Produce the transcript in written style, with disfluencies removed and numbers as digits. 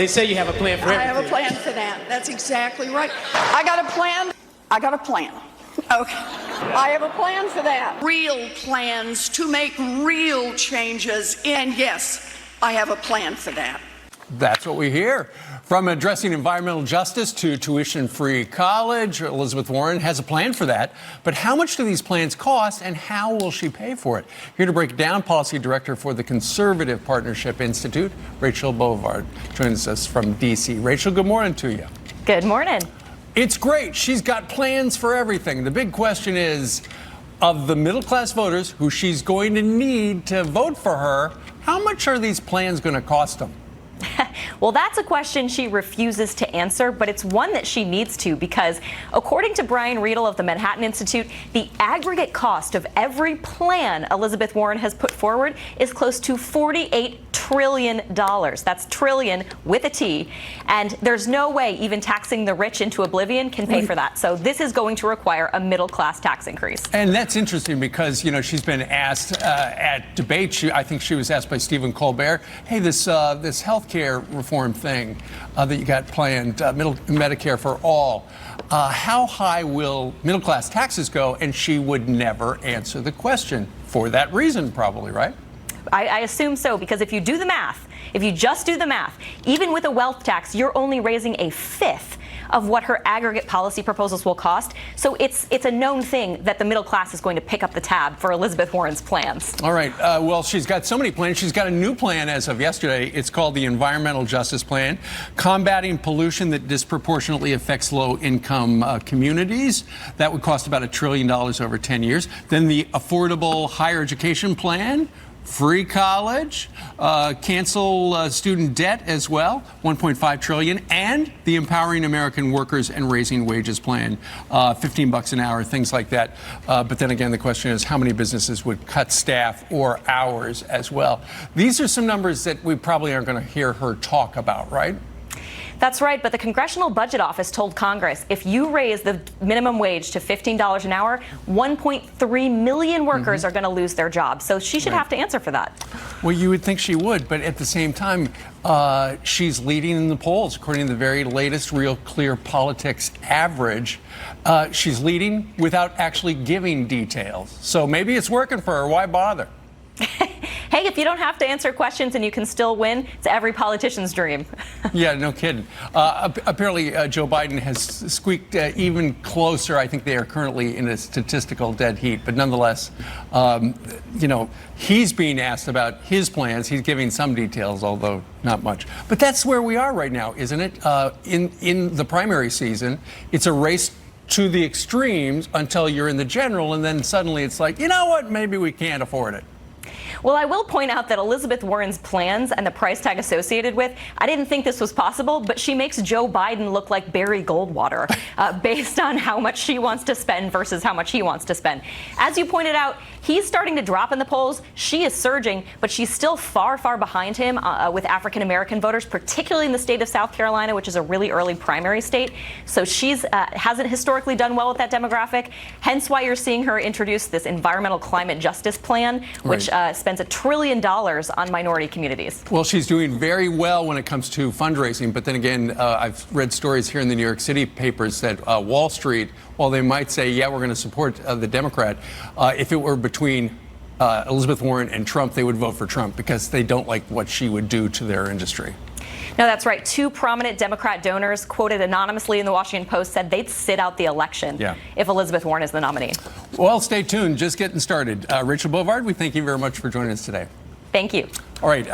They say you have a plan for everything. I have a plan for that. That's exactly right. I got a plan. I got a plan. Okay. I have a plan for that. Real plans to make real changes. And yes, I have a plan for that. That's what we hear. From addressing environmental justice to tuition-free college, Elizabeth Warren has a plan for that. But how much do these plans cost, and how will she pay for it? Here to break it down, Policy Director for the Conservative Partnership Institute, Rachel Bovard, joins us from D.C. Rachel, good morning to you. Good morning. It's great. She's got plans for everything. The big question is, of the middle-class voters who she's going to need to vote for her, how much are these plans going to cost them? Well, that's a question she refuses to answer, but it's one that she needs to, because according to Brian Riedel of the Manhattan Institute, the aggregate cost of every plan Elizabeth Warren has put forward is close to $48 trillion. That's trillion with a T. And there's no way even taxing the rich into oblivion can pay for that. So this is going to require a middle-class tax increase. And that's interesting because, you know, she's been asked at debate, I think she was asked by Stephen Colbert, hey, this health care reform thing that you got planned, Medicare for all, how high will middle-class taxes go? And she would never answer the question for that reason, probably, right? I assume so, because if you do the math, if you just do the math, even with a wealth tax, you're only raising a fifth of what her aggregate policy proposals will cost. So it's a known thing that the middle class is going to pick up the tab for Elizabeth Warren's plans. All right. Well, she's got so many plans. She's got a new plan as of yesterday. It's called the Environmental Justice Plan, combating pollution that disproportionately affects low-income communities. That would cost about $1 trillion over 10 years. Then the Affordable Higher Education Plan, free college, cancel student debt as well, $1.5 trillion, and the Empowering American Workers and Raising Wages Plan, $15 an hour, things like that. But then again, the question is how many businesses would cut staff or hours as well? These are some numbers that we probably aren't going to hear her talk about, right? That's right, but the Congressional Budget Office told Congress if you raise the minimum wage to $15 an hour, 1.3 million workers are going to lose their jobs. So she should have to answer for that. Well, you would think she would, but at the same time, she's leading in the polls. According to the very latest Real Clear Politics average, she's leading without actually giving details. So maybe it's working for her. Why bother? Hey, if you don't have to answer questions and you can still win, it's every politician's dream. Yeah, no kidding. Apparently, Joe Biden has squeaked even closer. I think they are currently in a statistical dead heat. But nonetheless, you know, he's being asked about his plans. He's giving some details, although not much. But that's where we are right now, isn't it? In the primary season, it's a race to the extremes until you're in the general. And then suddenly it's like, you know what? Maybe we can't afford it. Well, I will point out that Elizabeth Warren's plans and the price tag associated with, I didn't think this was possible, but she makes Joe Biden look like Barry Goldwater based on how much she wants to spend versus how much he wants to spend. As you pointed out, he's starting to drop in the polls. She is surging, but she's still far, far behind him with African-American voters, particularly in the state of South Carolina, which is a really early primary state. So she's hasn't historically done well with that demographic, hence why you're seeing her introduce this environmental climate justice plan, which spends $1 trillion on minority communities. Well, she's doing very well when it comes to fundraising. But then again, I've read stories here in the New York City papers that Wall Street, while they might say, yeah, we're going to support the Democrat, if it were between Elizabeth Warren and Trump, they would vote for Trump because they don't like what she would do to their industry. No, that's right. Two prominent Democrat donors quoted anonymously in the Washington Post said they'd sit out the election if Elizabeth Warren is the nominee. Well, stay tuned. Just getting started. Rachel Bovard, we thank you very much for joining us today. Thank you. All right.